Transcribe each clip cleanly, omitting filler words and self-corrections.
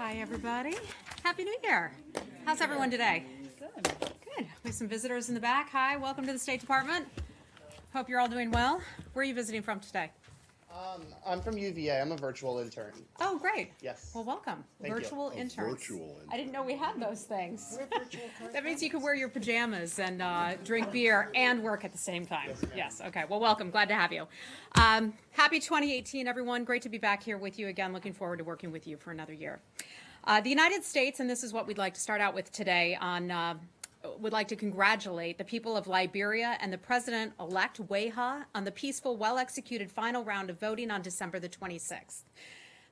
Hi, everybody. Happy New Year. How's everyone today? Good. Good. We have some visitors in the back. Hi, welcome to the State Department. Hope you're all doing well. Where are you visiting from today? I'm from UVA. I'm a virtual intern. Oh, great. Yes. Well, welcome. Thank you. Virtual interns. Virtual intern. I didn't know we had those things. We're virtual That means you can wear your pajamas and drink beer and work at the same time. Yes, okay. Well, welcome. Glad to have you. Happy 2018, everyone. Great to be back here with you again. Looking forward to working with you for another year. The United States, and this is what we'd like to start out with today, would like to congratulate the people of Liberia and the President-elect Weah on the peaceful, well-executed final round of voting on December the 26th.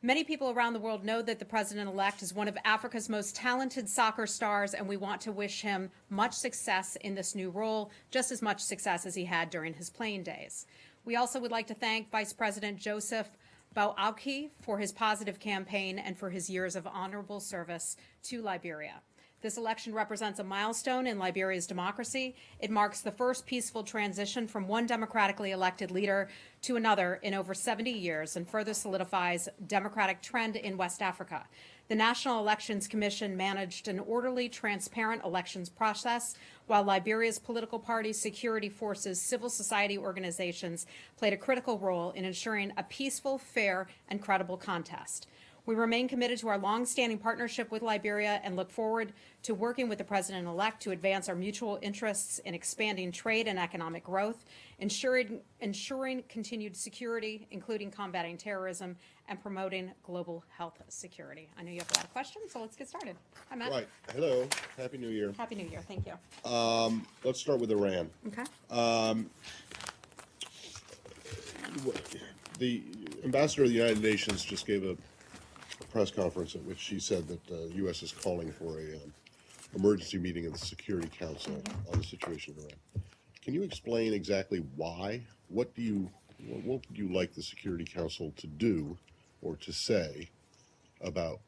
Many people around the world know that the President-elect is one of Africa's most talented soccer stars, and we want to wish him much success in this new role, just as much success as he had during his playing days. We also would like to thank Vice President Joseph Boakai for his positive campaign and for his years of honorable service to Liberia. This election represents a milestone in Liberia's democracy. It marks the first peaceful transition from one democratically elected leader to another in over 70 years and further solidifies democratic trend in West Africa. The National Elections Commission managed an orderly, transparent elections process, while Liberia's political parties, security forces, civil society organizations played a critical role in ensuring a peaceful, fair, and credible contest. We remain committed to our long-standing partnership with Liberia and look forward to working with the President-elect to advance our mutual interests in expanding trade and economic growth, ensuring continued security, including combating terrorism, and promoting global health security. I know you have a lot of questions, so let's get started. Hi, Matt. Right. Hello. Happy New Year. Happy New Year. Thank you. Let's start with Iran. Okay. The ambassador of the United Nations just gave a press conference at which she said that the U.S. is calling for a emergency meeting of the Security Council on the situation in Iran. Can you explain exactly why? What would you like the Security Council to do or to say about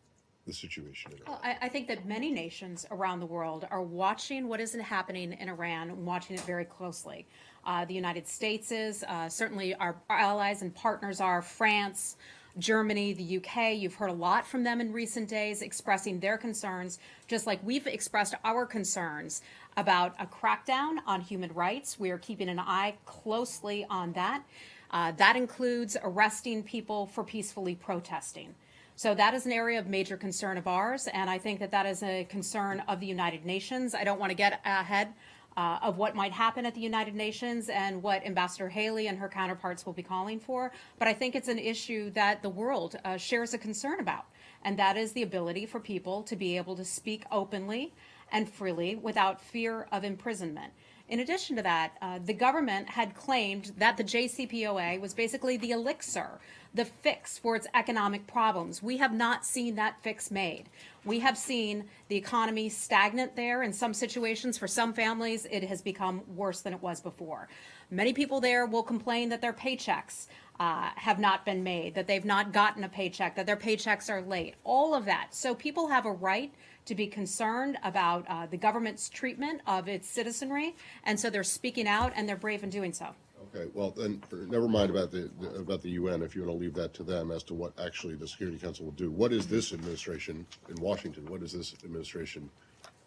the situation in Iran? Well, I think that many nations around the world are watching what is happening in Iran and watching it very closely. The United States is, certainly our allies and partners are France, Germany, the UK. You've heard a lot from them in recent days expressing their concerns, just like we've expressed our concerns about a crackdown on human rights. We are keeping an eye closely on that. That includes arresting people for peacefully protesting. So that is an area of major concern of ours, and I think that that is a concern of the United Nations. I don't want to get ahead of what might happen at the United Nations and what Ambassador Haley and her counterparts will be calling for, but I think it's an issue that the world shares a concern about, and that is the ability for people to be able to speak openly and freely without fear of imprisonment. In addition to that, the government had claimed that the JCPOA was basically the elixir, the fix for its economic problems. We have not seen that fix made. We have seen the economy stagnant there. In some situations, for some families, it has become worse than it was before. Many people there will complain that their paychecks have not been made, that they've not gotten a paycheck, that their paychecks are late, all of that. So people have a right to be concerned about the government's treatment of its citizenry, and so they're speaking out, and they're brave in doing so. Okay, well then, never mind about the UN. If you want to leave that to them as to what actually the Security Council will do. What is this administration in Washington? What is this administration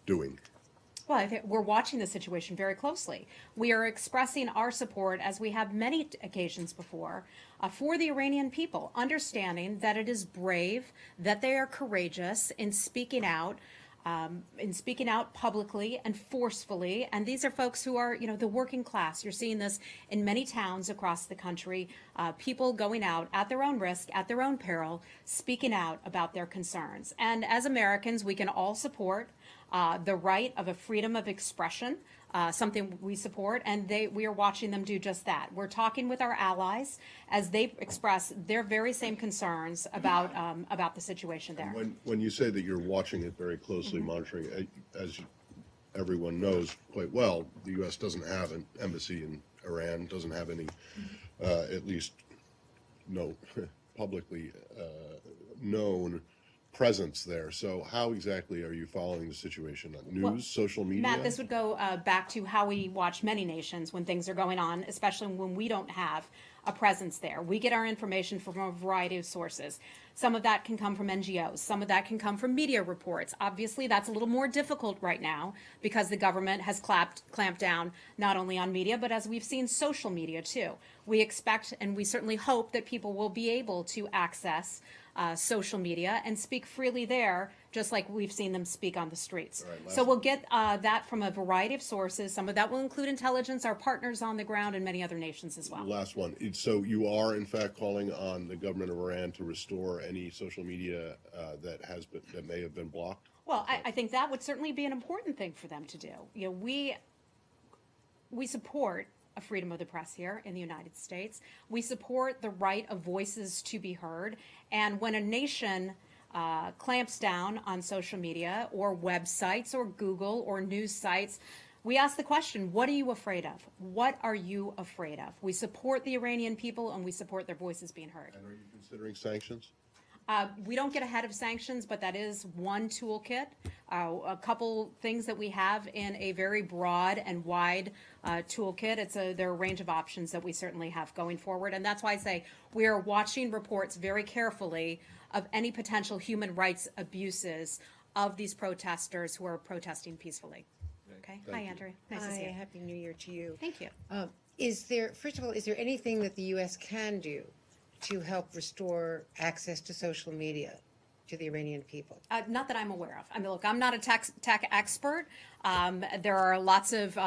doing? Well, I think we're watching the situation very closely. We are expressing our support, as we have many occasions before, for the Iranian people, understanding that it is brave, that they are courageous in speaking out publicly and forcefully. And these are folks who are, the working class. You're seeing this in many towns across the country, people going out at their own risk, at their own peril, speaking out about their concerns. And as Americans, we can all support the right of a freedom of expression, something we support, and we are watching them do just that. We're talking with our allies as they express their very same concerns about the situation there. When you say that you're watching it very closely, monitoring, as everyone knows quite well, the U.S. doesn't have an embassy in Iran, doesn't have any, at least no publicly known presence there. So how exactly are you following the situation? News, Well, social media? Matt, this would go back to how we watch many nations when things are going on, especially when we don't have a presence there. We get our information from a variety of sources. Some of that can come from NGOs. Some of that can come from media reports. Obviously, that's a little more difficult right now because the government has clamped down not only on media, but as we've seen, social media too. We expect and we certainly hope that people will be able to access social media and speak freely there, just like we've seen them speak on the streets. Right, So we'll get that from a variety of sources. Some of that will include intelligence, our partners on the ground, and many other nations as well. Last one. So you are in fact calling on the government of Iran to restore any social media that may have been blocked? Well, I think that would certainly be an important thing for them to do. You know, we support a freedom of the press here in the United States. We support the right of voices to be heard. And when a nation clamps down on social media or websites or Google or news sites, we ask the question, what are you afraid of? What are you afraid of? We support the Iranian people and we support their voices being heard. And are you considering sanctions? We don't get ahead of sanctions, but that is one toolkit. A couple things that we have in a very broad and wide toolkit. There are a range of options that we certainly have going forward. And that's why I say we are watching reports very carefully of any potential human rights abuses of these protesters who are protesting peacefully. Okay. Hi, Andrew. Nice to see you. Happy New Year to you. Thank you. First of all, is there anything that the U.S. can do to help restore access to social media to the Iranian people? Not that I'm aware of. I mean, look, I'm not a tech expert. There are lots of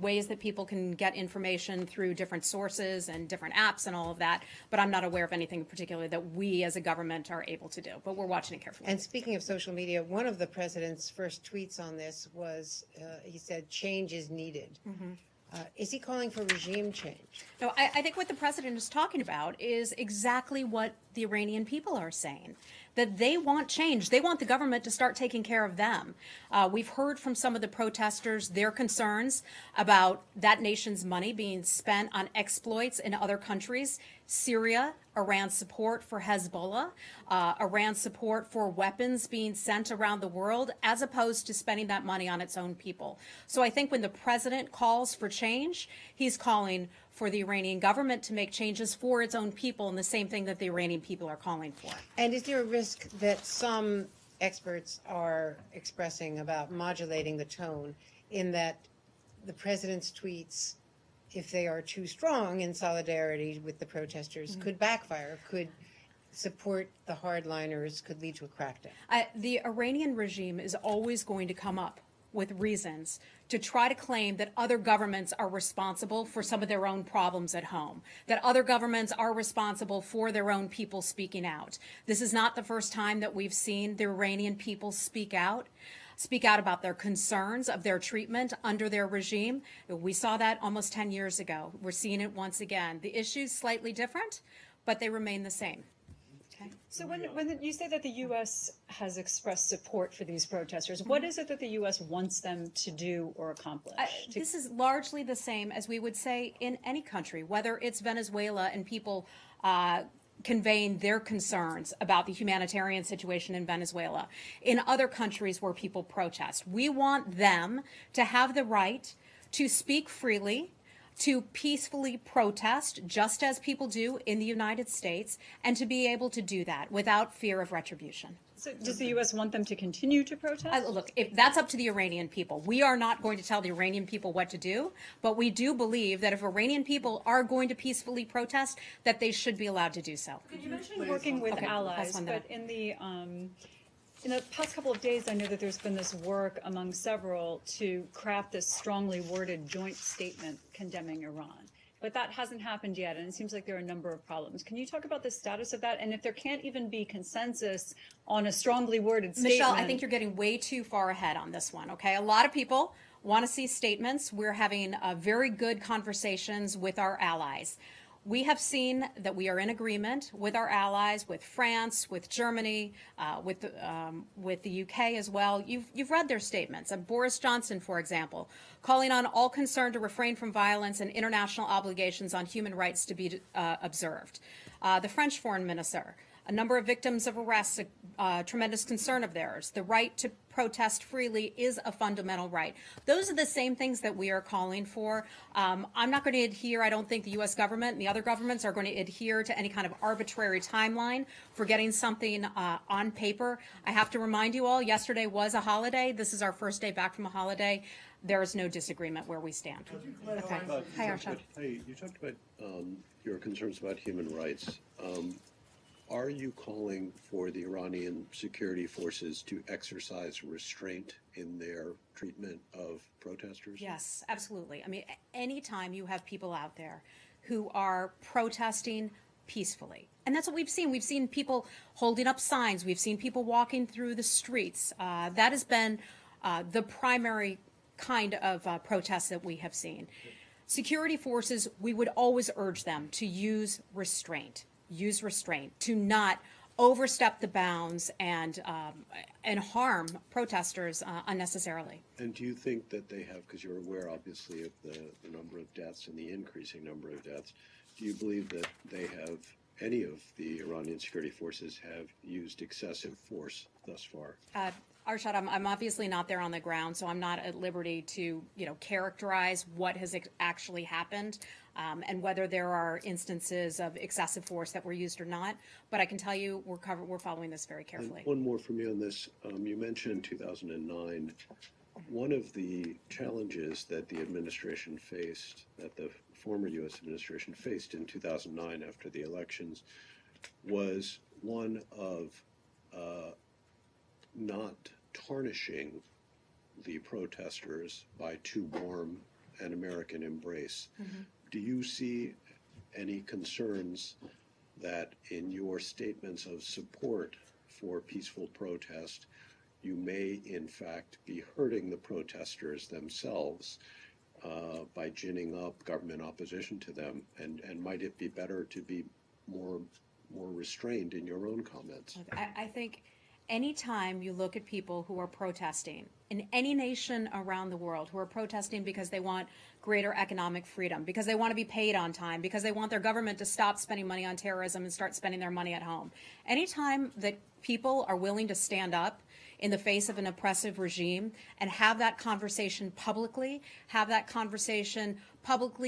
ways that people can get information through different sources and different apps and all of that, but I'm not aware of anything particular that we as a government are able to do, but we're watching it carefully. And speaking of social media, one of the president's first tweets on this was, he said, change is needed. Mm-hmm. Is he calling for regime change? No, I think what the president is talking about is exactly what the Iranian people are saying, that they want change. They want the government to start taking care of them. We've heard from some of the protesters their concerns about that nation's money being spent on exploits in other countries. Syria, Iran's support for Hezbollah, Iran's support for weapons being sent around the world, as opposed to spending that money on its own people. So I think when the president calls for change, he's calling for the Iranian government to make changes for its own people, and the same thing that the Iranian people are calling for. And is there a risk that some experts are expressing about modulating the tone in that the president's tweets, if they are too strong in solidarity with the protesters, could backfire, could support the hardliners, could lead to a crackdown? The Iranian regime is always going to come up with reasons to try to claim that other governments are responsible for some of their own problems at home, that other governments are responsible for their own people speaking out. This is not the first time that we've seen the Iranian people speak out about their concerns of their treatment under their regime. We saw that almost 10 years ago. We're seeing it once again. The issue's slightly different, but they remain the same. Okay. So when you say that the U.S. has expressed support for these protesters, what is it that the U.S. wants them to do or accomplish? This is largely the same as we would say in any country, whether it's Venezuela and people conveying their concerns about the humanitarian situation in Venezuela, in other countries where people protest. We want them to have the right to speak freely, to peacefully protest, just as people do in the United States, and to be able to do that without fear of retribution. So does the U.S. want them to continue to protest? Look, if that's up to the Iranian people. We are not going to tell the Iranian people what to do, but we do believe that if Iranian people are going to peacefully protest, that they should be allowed to do so. You mentioned working with allies, but in the past couple of days, I know that there's been this work among several to craft this strongly worded joint statement condemning Iran. But that hasn't happened yet, and it seems like there are a number of problems. Can you talk about the status of that? And if there can't even be consensus on a strongly worded statement? Michelle, I think you're getting way too far ahead on this one, okay? A lot of people want to see statements. We're having very good conversations with our allies. We have seen that we are in agreement with our allies, with France, with Germany, with the UK as well. You've read their statements. Boris Johnson, for example, calling on all concerned to refrain from violence and international obligations on human rights to be observed. The French foreign minister a number of victims of arrests, a tremendous concern of theirs. The right to protest freely is a fundamental right. Those are the same things that we are calling for. I'm not going to adhere, I don't think the U.S. government and the other governments are going to adhere to any kind of arbitrary timeline for getting something on paper. I have to remind you all, yesterday was a holiday. This is our first day back from a holiday. There is no disagreement where we stand. Okay. Hi, Arshad. Hey, you talked about your concerns about human rights. Are you calling for the Iranian security forces to exercise restraint in their treatment of protesters? Yes, absolutely. I mean, anytime you have people out there who are protesting peacefully, and that's what we've seen. We've seen people holding up signs. We've seen people walking through the streets. That has been the primary kind of protests that we have seen. Security forces, we would always urge them to use restraint, to not overstep the bounds and harm protesters unnecessarily. And do you think that they have, because you're aware obviously of the number of deaths and the increasing number of deaths, do you believe that they have, any of the Iranian security forces have used excessive force thus far? Arshad, I'm obviously not there on the ground, so I'm not at liberty to, characterize what has actually happened and whether there are instances of excessive force that were used or not. But I can tell you we're following this very carefully. And one more from me on this. You mentioned 2009. One of the challenges that the administration faced, that the former U.S. administration faced in 2009 after the elections, was one of not tarnishing the protesters by too warm an American embrace. Mm-hmm. Do you see any concerns that in your statements of support for peaceful protest, you may in fact be hurting the protesters themselves by ginning up government opposition to them? And might it be better to be more restrained in your own comments? I think anytime you look at people who are protesting in any nation around the world, who are protesting because they want greater economic freedom, because they want to be paid on time, because they want their government to stop spending money on terrorism and start spending their money at home. Anytime that people are willing to stand up in the face of an oppressive regime and have that conversation publicly,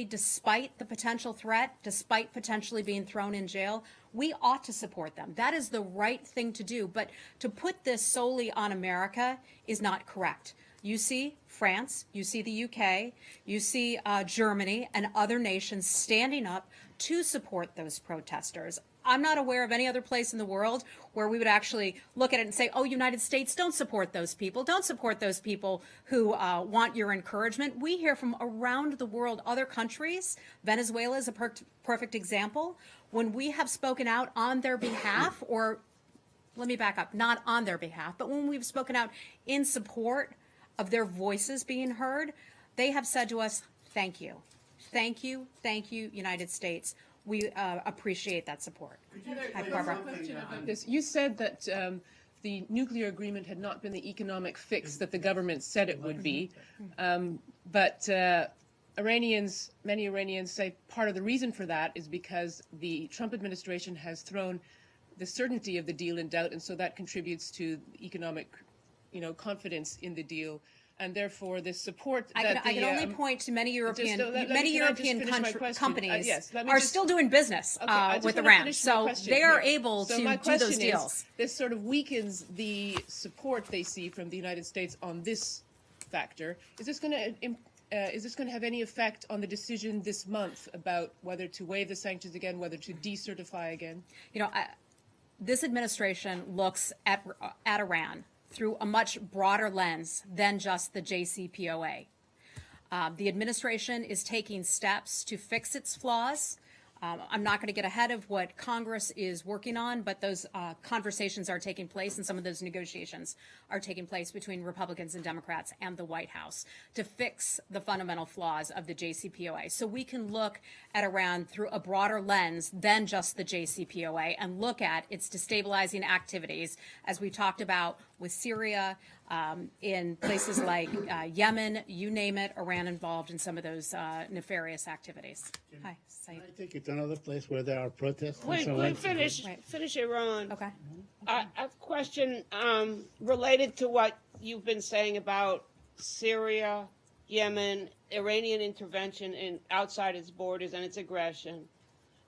despite the potential threat, despite potentially being thrown in jail, we ought to support them. That is the right thing to do. But to put this solely on America is not correct. You see France, you see the UK, you see Germany and other nations standing up to support those protesters. I'm not aware of any other place in the world where we would actually look at it and say, oh, United States, don't support those people. Don't support those people who want your encouragement. We hear from around the world, other countries. Venezuela is a perfect example. When we have spoken out on their behalf, or let me back up, not on their behalf, but when we've spoken out in support of their voices being heard, they have said to us, thank you. Thank you, United States. We appreciate that support. Hi, Barbara. You said that the nuclear agreement had not been the economic fix that the government said it would be, but many Iranians say part of the reason for that is because the Trump administration has thrown the certainty of the deal in doubt, and so that contributes to economic, confidence in the deal. And therefore, the support that I can only point to many European companies yes, are still doing business with Iran, so they are able to do those deals. This sort of weakens the support they see from the United States on this factor. Is this going to have any effect on the decision this month about whether to waive the sanctions again, whether to decertify again? This administration looks at Iran through a much broader lens than just the JCPOA. The administration is taking steps to fix its flaws. I'm not going to get ahead of what Congress is working on, but those conversations are taking place, and some of those negotiations are taking place between Republicans and Democrats and the White House to fix the fundamental flaws of the JCPOA. So we can look at Iran through a broader lens than just the JCPOA and look at its destabilizing activities, as we talked about with Syria, in places like Yemen, you name it, Iran involved in some of those nefarious activities. Hi, Saeed. I think it's another place where there are protests. and Wait, so wait, on. finish, Right. finish Iran. Okay. I have a question related to what you've been saying about Syria, Yemen, Iranian intervention in outside its borders and its aggression.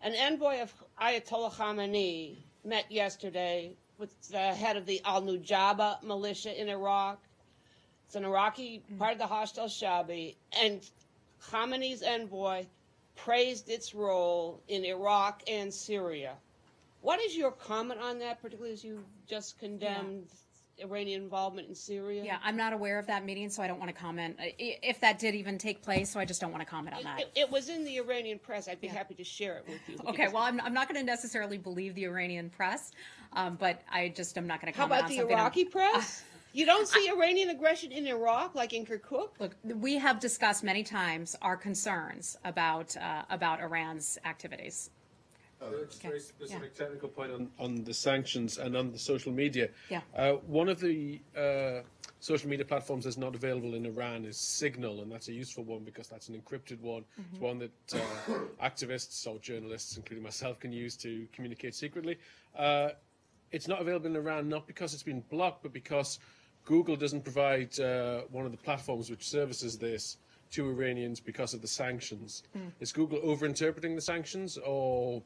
An envoy of Ayatollah Khamenei met yesterday with the head of the Al-Nujaba militia in Iraq. It's an Iraqi part of the hostile Shabi, and Khamenei's envoy praised its role in Iraq and Syria. What is your comment on that, particularly as you just condemned Iranian involvement in Syria? Yeah, I'm not aware of that meeting, so I don't want to comment. If that did even take place, so I just don't want to comment on that. It was in the Iranian press. I'd be happy to share it with you. Okay, well, I'm not going to necessarily believe the Iranian press, but I just am not going to How comment about on the something. Iraqi press? You don't see Iranian aggression in Iraq, like in Kirkuk? Look, we have discussed many times our concerns about Iran's activities. Just a very specific technical point on the sanctions and on the social media. Yeah. One of the social media platforms that's not available in Iran is Signal, and that's a useful one because that's an encrypted one. It's one that activists or journalists, including myself, can use to communicate secretly. It's not available in Iran not because it's been blocked, but because Google doesn't provide one of the platforms which services this to Iranians because of the sanctions. Is Google over-interpreting the sanctions, or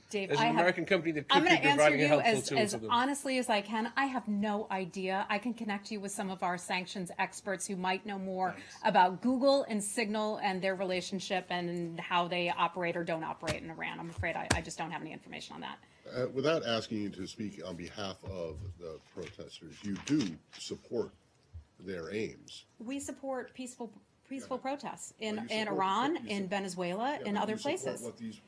Dave, as an American company that I'm could going be to answer providing a you helpful as, tool as to them? honestly as I can. I have no idea. I can connect you with some of our sanctions experts who might know more about Google and Signal and their relationship and how they operate or don't operate in Iran. I'm afraid I just don't have any information on that. Without asking you to speak on behalf of the protesters, you do support their aims. We support peaceful protests Well, in you support- Iran, you in sup- Venezuela, Yeah, in but other you support places. what these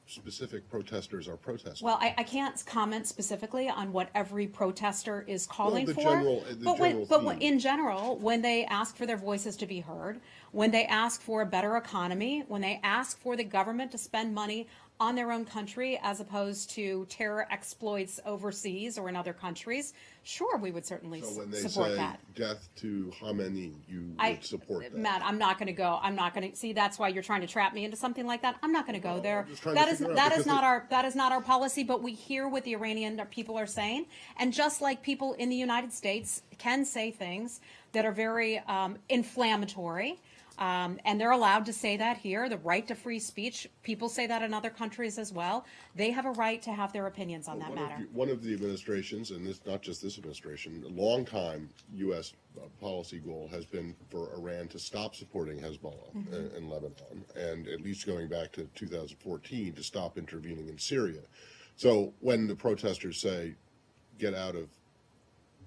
specific protesters are protesting. Well, I can't comment specifically on what every protester is calling the for. general- the general theme. In general, when they ask for their voices to be heard, when they ask for a better economy, when they ask for the government to spend money on their own country as opposed to terror exploits overseas or in other countries, sure, we would certainly So when they support say that. death to Khamenei, you I would support that. Matt, I'm not going to go. I'm not going to see. That's why you're trying to trap me into something like that. I'm not going to go there. I'm just trying to That is figure out, that is because not our policy. But we hear what the Iranian people are saying, and just like people in the United States can say things that are very inflammatory. And they're allowed to say that here, the right to free speech. People say that in other countries as well. They have a right to have their opinions on that matter. One of the administrations, and this not just this administration, a long time U.S. Policy goal has been for Iran to stop supporting Hezbollah in Lebanon, and at least going back to 2014 to stop intervening in Syria. So when the protesters say, get out of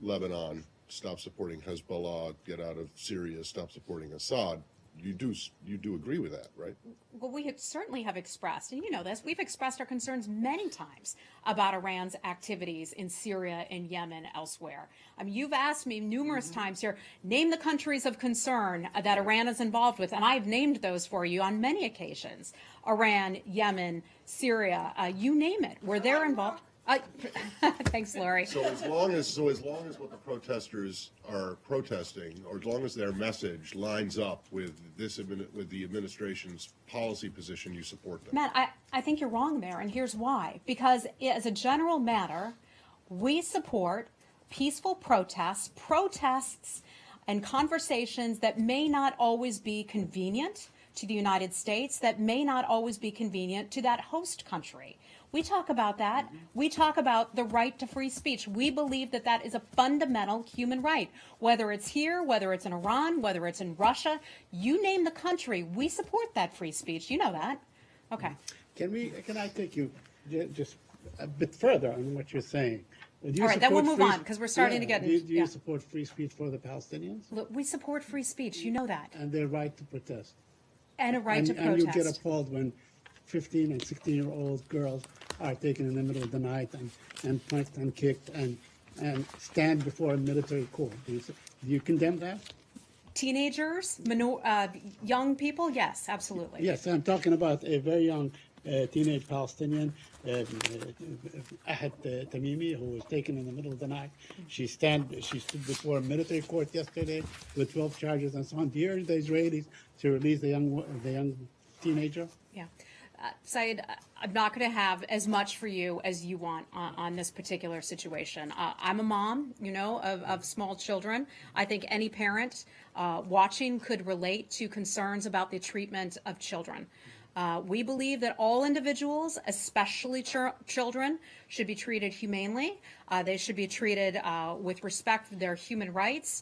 Lebanon, stop supporting Hezbollah, get out of Syria, stop supporting Assad, you do agree with that, right? Well, we certainly have expressed, and you know this, we've expressed our concerns many times about Iran's activities in Syria and Yemen, elsewhere. I mean, you've asked me numerous times here, name the countries of concern that Iran is involved with, and I've named those for you on many occasions. Iran, Yemen, Syria, you name it, where they're involved. Thanks, Lori. So as long as what the protesters are protesting, or as long as their message lines up with with the administration's policy position, you support them. Matt, I think you're wrong there, and here's why. Because as a general matter, we support peaceful protests and conversations that may not always be convenient to the United States, that may not always be convenient to that host country. We talk about that. We talk about the right to free speech. We believe that that is a fundamental human right. Whether it's here, whether it's in Iran, whether it's in Russia, you name the country, we support that free speech. You know that. Okay. Can I take you just a bit further on what you're saying? Do you All right, then we'll support move free- on, 'cause we're starting to get Do you yeah. support free speech for the Palestinians Look, we support free speech. You know that. and their right to protest? And a right to And you protest. get appalled when 15 and 16-year-old girls are taken in the middle of the night and punched and kicked and stand before a military court. Do you condemn that? Teenagers, young people, yes, absolutely. Yes, I'm talking about a very young teenage Palestinian, Ahed Tamimi, who was taken in the middle of the night. She stood before a military court yesterday with 12 charges and so on. Do you urge the Israelis to release the young teenager? Yeah. Saeed, I'm not going to have as much for you as you want on this particular situation. I'm a mom, of small children. I think any parent watching could relate to concerns about the treatment of children. We believe that all individuals, especially children, should be treated humanely. They should be treated with respect for their human rights,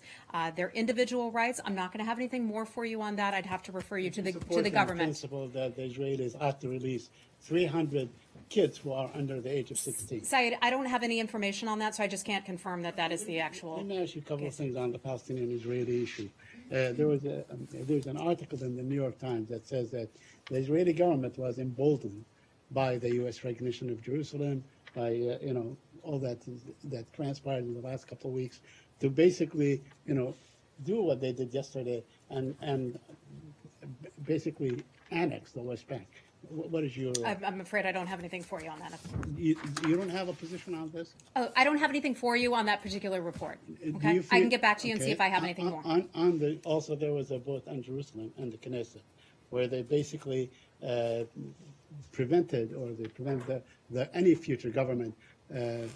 their individual rights. I'm not going to have anything more for you on that. I'd have to refer you to the government. The principle that the Israelis ought to release 300 kids who are under the age of 16. Saeed, I don't have any information on that, so I just can't confirm that that is the actual. Let me ask you a couple of things on the Palestinian-Israeli issue. There's an article in the New York Times that says that the Israeli government was emboldened by the U.S. recognition of Jerusalem, by all that transpired in the last couple of weeks, to basically do what they did yesterday and basically annex the West Bank. What is your? I'm afraid I don't have anything for you on that. You don't have a position on this? Oh, I don't have anything for you on that particular report. Okay, I can get back to you and see if I have anything more. Also, there was a vote on Jerusalem and the Knesset, where they basically prevented any future government there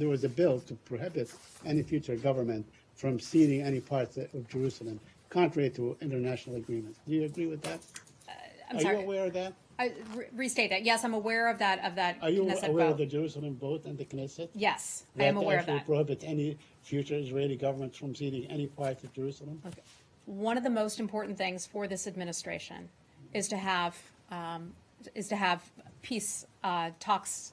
was a bill to prohibit any future government from ceding any parts of Jerusalem, contrary to international agreements. Do you agree with that? I'm Are sorry. you aware of that? Restate that. Yes, I'm aware of that. Are you Knesset aware vote. of the Jerusalem vote and the Knesset? Yes, I am aware of that. Prohibit any future Israeli government from ceding any part of Jerusalem? Okay. One of the most important things for this administration is to have peace talks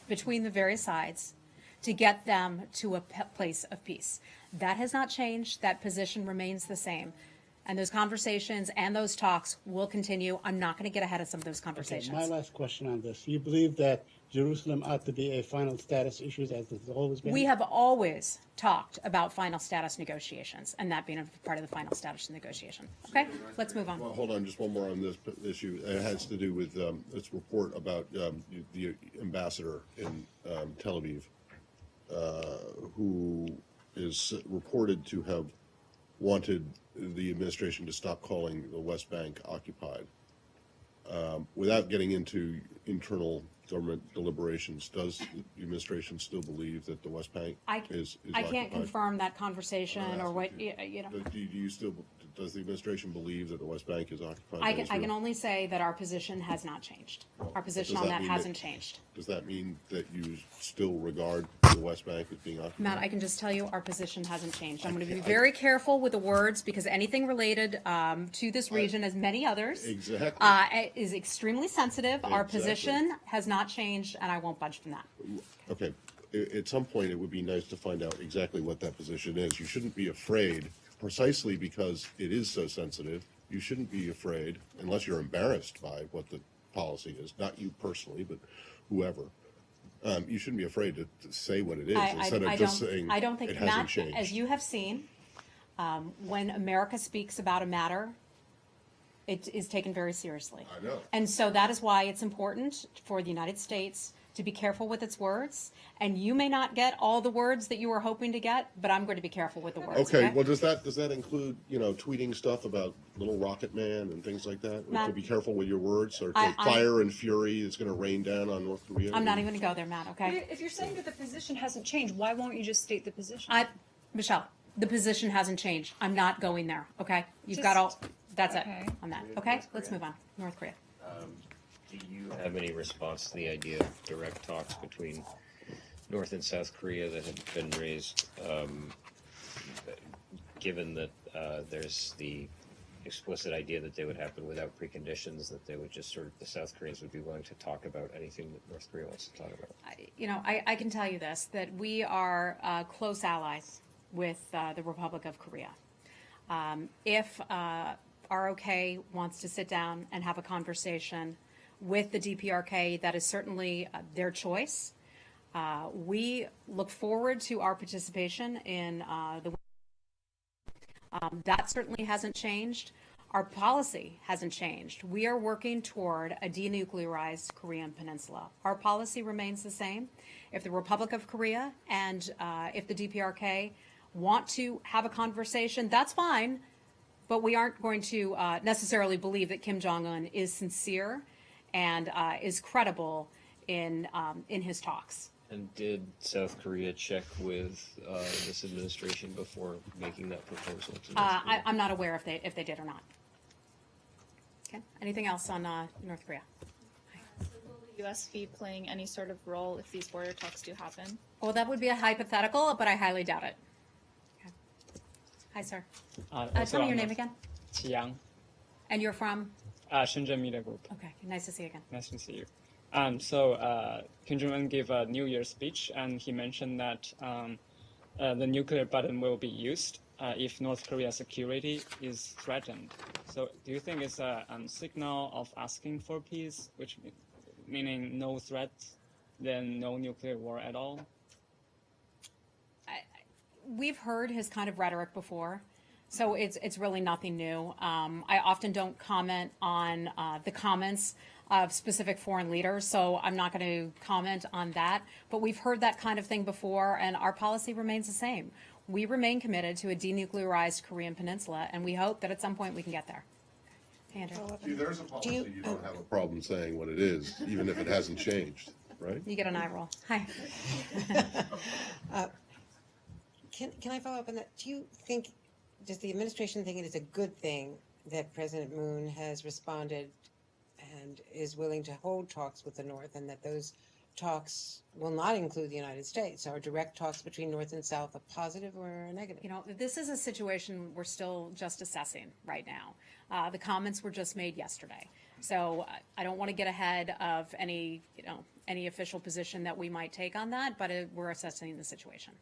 between the various sides to get them to a place of peace. That has not changed. That position remains the same. And those conversations and those talks will continue. I'm not going to get ahead of some of those conversations. Okay, my last question on this. You believe that Jerusalem ought to be a final status issue as it's always been? We have always talked about final status negotiations and that being a part of the final status negotiation. Okay, let's move on. Well, hold on, just one more on this issue. It has to do with this report about the ambassador in Tel Aviv, who is reported to have wanted the administration to stop calling the West Bank occupied. Without getting into internal government deliberations, does the administration still believe that the West Bank is I occupied? can't confirm that conversation or what, Do you still, does the administration believe that the West Bank is occupied by I Israel? can only say that our position has not changed. Our position on that hasn't changed. Does that mean that you still regard the West Bank as being occupied? Matt, I can just tell you our position hasn't changed. I'm going to be very careful with the words because anything related to this region, as many others, is extremely sensitive. Our position has not changed, and I won't budge from that. Okay. At some point, it would be nice to find out exactly what that position is. You shouldn't be afraid, precisely because it is so sensitive. You shouldn't be afraid, unless you're embarrassed by what the policy is, not you personally, but whoever. You shouldn't be afraid to say what it is instead of just saying I don't think, it hasn't Matt, changed. as you have seen, when America speaks about a matter, it is taken very seriously. I know. And so that is why it's important for the United States to be careful with its words. And you may not get all the words that you were hoping to get, but I'm going to be careful with the words. Okay, well, does that include, tweeting stuff about Little Rocket Man and things like that? Matt, to be careful with your words, or fire and fury is going to rain down on North Korea? I'm not even going to go there, Matt, okay? If you're saying that the position hasn't changed, why won't you just state the position? Michelle, the position hasn't changed. I'm not going there, okay? You've got all, that's it on that, okay? Let's move on. North Korea. Do you have any response to the idea of direct talks between North and South Korea that have been raised, given that there's the explicit idea that they would happen without preconditions, that they would just the South Koreans would be willing to talk about anything that North Korea wants to talk about? I can tell you this, that we are close allies with the Republic of Korea. If ROK wants to sit down and have a conversation with the DPRK, that is certainly their choice. We look forward to our participation in that certainly hasn't changed. our policy hasn't changed. We are working toward a denuclearized Korean peninsula. Our policy remains the same. If the Republic of Korea and if the DPRK want to have a conversation, that's fine, but we aren't going to necessarily believe that Kim Jong-un is sincere and is credible in his talks. And did South Korea check with this administration before making that proposal to North Korea? I'm not aware if they did or not. Okay. Anything else on North Korea? Will the U.S. be playing any sort of role if these border talks do happen? Well, that would be a hypothetical, but I highly doubt it. Okay. Hi, sir. Tell me your name again. Chiang, And you're from? Shenzhen Media Group. Okay. Nice to see you again. Nice to see you. Kim Jong-un gave a New Year's speech, and he mentioned that the nuclear button will be used if North Korea's security is threatened. So do you think it's a signal of asking for peace, which meaning no threat, then no nuclear war at all? We've heard his kind of rhetoric before, so it's really nothing new. I often don't comment on the comments of specific foreign leaders, so I'm not going to comment on that. But we've heard that kind of thing before, and our policy remains the same. We remain committed to a denuclearized Korean peninsula, and we hope that at some point we can get there. Andrew. See, there's a policy you don't have a problem saying what it is, even if it hasn't changed, right? You get an eye roll. Hi. Can I follow up on that? Do you think, does the administration think it is a good thing that President Moon has responded and is willing to hold talks with the North, and that those talks will not include the United States? Are direct talks between North and South a positive or a negative? You know, this is a situation we're still just assessing right now. The comments were just made yesterday. So I don't want to get ahead of any official position that we might take on that, but we're assessing the situation.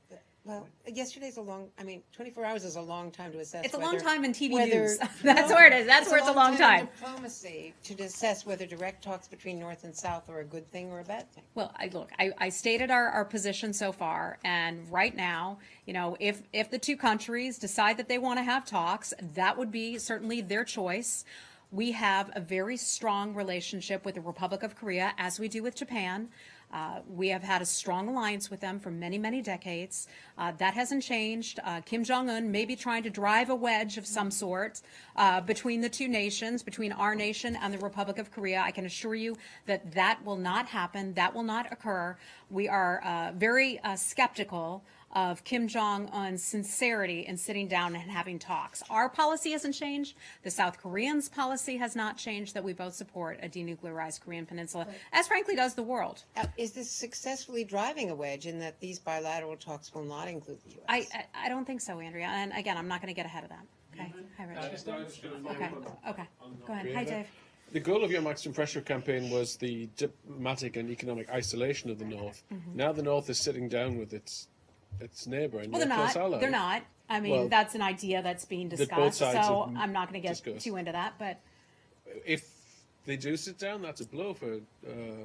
Well, yesterday's 24 hours is a long time to assess. It's a long time in TV whether, news. That's where it is. That's where it's a long time. In diplomacy to assess whether direct talks between North and South are a good thing or a bad thing. Well, I stated our position so far, and right now, if the two countries decide that they want to have talks, that would be certainly their choice. We have a very strong relationship with the Republic of Korea, as we do with Japan. We have had a strong alliance with them for many, many decades. That hasn't changed. Kim Jong-un may be trying to drive a wedge of some sort between the two nations, between our nation and the Republic of Korea. I can assure you that that will not happen. That will not occur. We are very skeptical of Kim Jong-un's sincerity in sitting down and having talks. Our policy hasn't changed. The South Koreans' policy has not changed, that we both support a denuclearized Korean peninsula, as frankly does the world. Is this successfully driving a wedge in that these bilateral talks will not include the U.S.? I don't think so, Andrea. And again, I'm not going to get ahead of that. Okay. Hi, Rich. Okay. Go ahead. Hi, Dave. The goal of your maximum pressure campaign was the diplomatic and economic isolation of the North. Now the North is sitting down with its neighbor and well, close ally. They're not. I mean, that's an idea that's being discussed. So I'm not going to get too into that. But if they do sit down, that's a blow for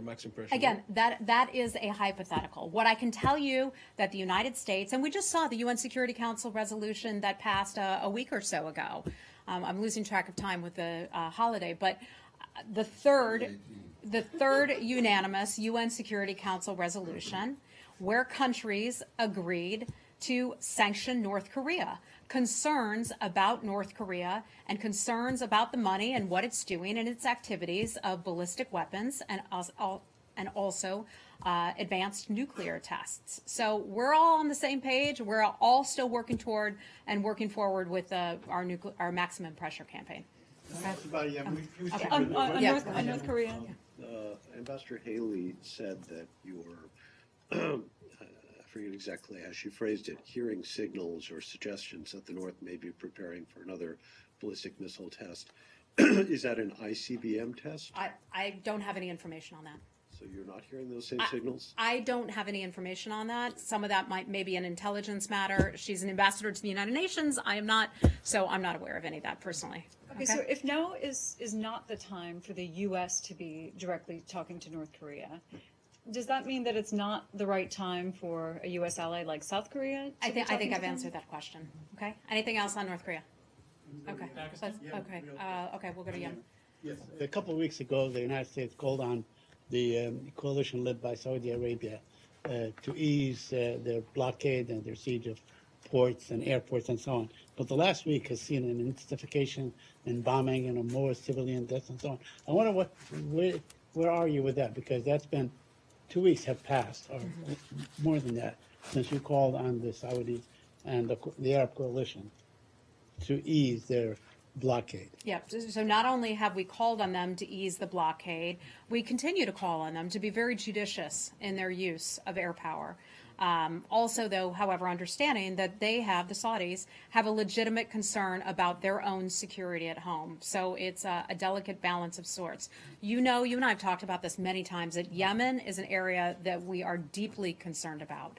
maximum pressure. Again, that is a hypothetical. What I can tell you that the United States, and we just saw the UN Security Council resolution that passed a week or so ago. I'm losing track of time with the holiday, but the third unanimous UN Security Council resolution, where countries agreed to sanction North Korea. Concerns about North Korea and concerns about the money and what it's doing and its activities of ballistic weapons and also advanced nuclear tests. So we're all on the same page. We're all still working toward and working forward with our maximum pressure campamping. On North Korea. Ambassador Haley said that you were I forget exactly how she phrased it, hearing signals or suggestions that the North may be preparing for another ballistic missile test. Is that an ICBM test? I don't have any information on that. So you're not hearing those same signals? I don't have any information on that. Some of that may be an intelligence matter. She's an ambassador to the United Nations. I am not, so I'm not aware of any of that personally. Okay, so if now is not the time for the U.S. to be directly talking to North Korea, does that mean that it's not the right time for a U.S. ally like South Korea? I think I've answered that question. Okay. Anything else on North Korea? Okay, okay, okay, we'll go to Yemen. Yes. A couple of weeks ago, the United States called on the coalition led by Saudi Arabia to ease their blockade and their siege of ports and airports and so on. But the last week has seen an intensification in bombing and more civilian deaths and so on. I wonder where are you with that? Because that's been 2 weeks have passed, or more than that, since you called on the Saudis and the Arab coalition to ease their blockade. Yeah, so not only have we called on them to ease the blockade, we continue to call on them to be very judicious in their use of air power. Also, though, however, understanding that the Saudis have a legitimate concern about their own security at home. So it's a delicate balance of sorts. You know, you and I have talked about this many times, that Yemen is an area that we are deeply concerned about.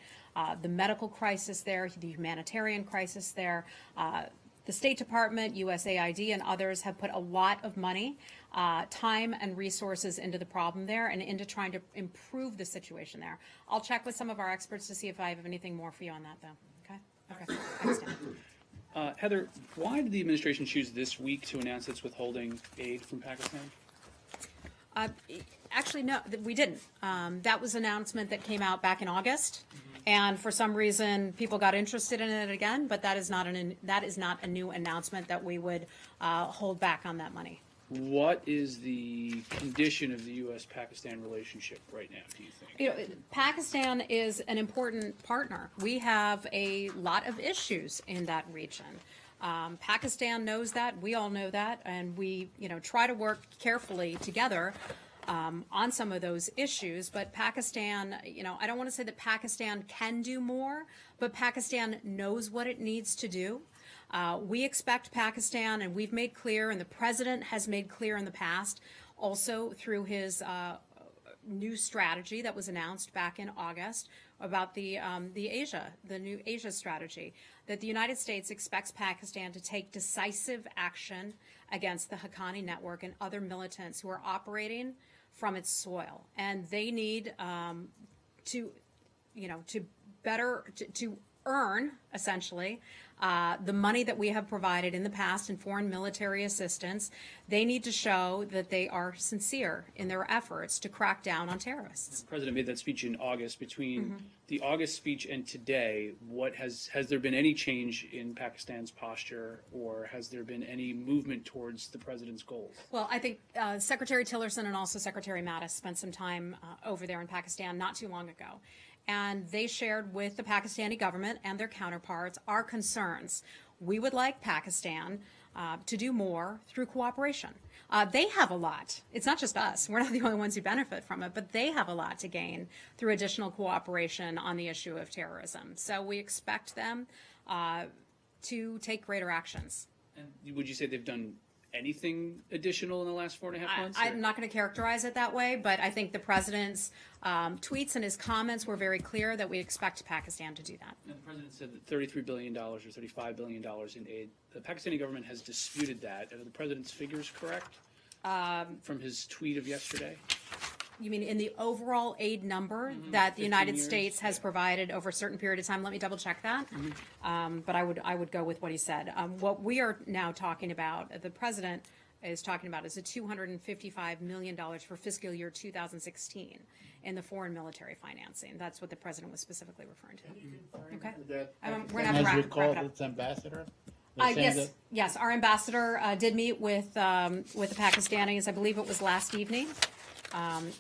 The medical crisis there, the humanitarian crisis there, the State Department, USAID, and others have put a lot of money, time, and resources into the problem there and into trying to improve the situation there. I'll check with some of our experts to see if I have anything more for you on that, though. Okay? Okay. Thanks, Dan. Heather, why did the administration choose this week to announce it's withholding aid from Pakistan? Actually, no, we didn't. That was an announcement that came out back in August. And for some reason, people got interested in it again, but that is not a new announcement that we would hold back on that money. What is the condition of the U.S.-Pakistan relationship right now, do you think? You know, Pakistan is an important partner. We have a lot of issues in that region. Pakistan knows that. We all know that, and we, try to work carefully together on some of those issues. But Pakistan, I don't want to say that Pakistan can do more, but Pakistan knows what it needs to do. We expect Pakistan, and we've made clear, and the president has made clear in the past, also through his new strategy that was announced back in August about the new Asia strategy, that the United States expects Pakistan to take decisive action against the Haqqani network and other militants who are operating from its soil, and they need to earn essentially the money that we have provided in the past in foreign military assistance. They need to show that they are sincere in their efforts to crack down on terrorists. The president made that speech in August. Between the August speech and today, has there been any change in Pakistan's posture, or has there been any movement towards the president's goals? Well, I think Secretary Tillerson and also Secretary Mattis spent some time over there in Pakistan not too long ago. And they shared with the Pakistani government and their counterparts our concerns. We would like Pakistan to do more through cooperation. They have a lot. It's not just us. We're not the only ones who benefit from it, but they have a lot to gain through additional cooperation on the issue of terrorism. So we expect them to take greater actions. And would you say they've done anything additional in the last 4.5 months? I'm not going to characterize it that way, but I think the president's tweets and his comments were very clear that we expect Pakistan to do that. And the president said that $33 billion or $35 billion in aid. The Pakistani government has disputed that. Are the president's figures correct from his tweet of yesterday? You mean in the overall aid number that the United States has provided over a certain period of time? Let me double check that. But I would go with what he said. What we are now talking about, the president is talking about, is a $255 million for fiscal year 2016 in the foreign military financing. That's what the president was specifically referring to. Okay. We're going to Has wrap recalled it up. its ambassador? Yes. Our ambassador did meet with the Pakistanis. I believe it was last evening.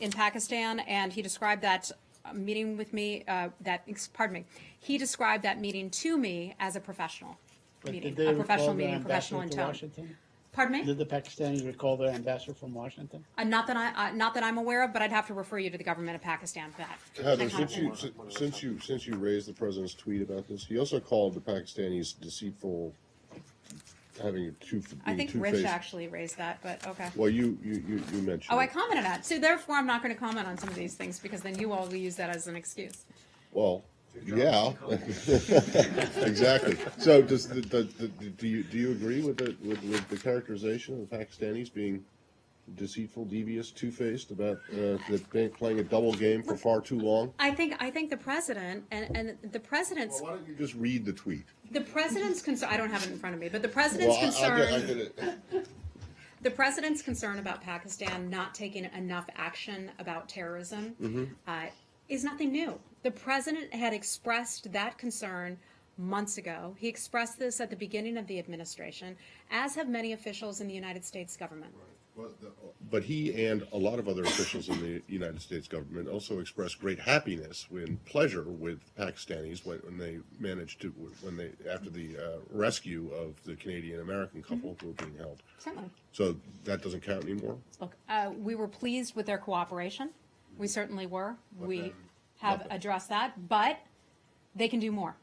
In Pakistan, and he described that meeting with me, he described that meeting to me as a professional meeting, a professional meeting, professional in tone. Washington? Pardon me? Did the Pakistanis recall their ambassador from Washington? Not that I'm aware of, but I'd have to refer you to the government of Pakistan for that. Heather, since you raised the president's tweet about this, he also called the Pakistanis deceitful, having I think Rich actually raised that, but okay. Well, you mentioned. Oh, I commented on it. So therefore, I'm not going to comment on some of these things because then you all will use that as an excuse. Well, yeah, exactly. So, do you agree with the characterization of the Pakistanis being deceitful, devious, two-faced about that playing a double game for far too long? I think the president and the president's Well, why don't you just read the tweet? the president's concern. I don't have it in front of me, but the president's Well, concern. I get it. The president's concern about Pakistan not taking enough action about terrorism is nothing new. The president had expressed that concern months ago. He expressed this at the beginning of the administration, as have many officials in the United States government. But he and a lot of other officials in the United States government also expressed great happiness and pleasure with Pakistanis when they managed to, after the rescue of the Canadian American couple who were being held. Certainly. So that doesn't count anymore? Look, we were pleased with their cooperation. We certainly were. We have addressed that, but they can do more.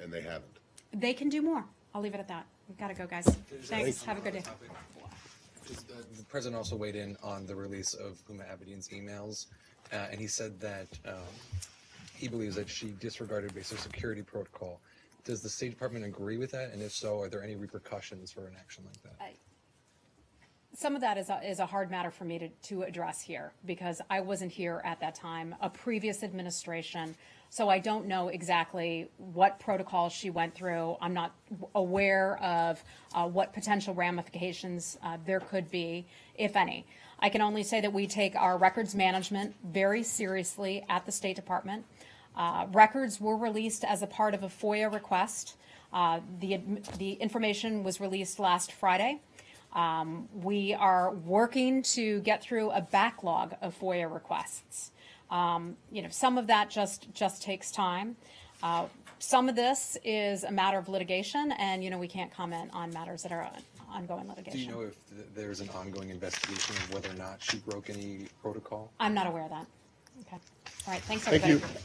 And they haven't. They can do more. I'll leave it at that. We've got to go, guys. Thanks. Have a good day. The president also weighed in on the release of Huma Abedin's emails, and he said that he believes that she disregarded basic security protocol. Does the State Department agree with that? And if so, are there any repercussions for an action like that? Some of that is a hard matter for me to address here because I wasn't here at that time, a previous administration, so I don't know exactly what protocols she went through. I'm not aware of what potential ramifications there could be, if any. I can only say that we take our records management very seriously at the State Department. Records were released as a part of a FOIA request. The information was released last Friday. We are working to get through a backlog of FOIA requests. Some of that just takes time. Some of this is a matter of litigation, and we can't comment on matters that are ongoing litigation. Do you know if there's an ongoing investigation of whether or not she broke any protocol? I'm not aware of that. Okay. All right. Thanks, Thank everybody. you.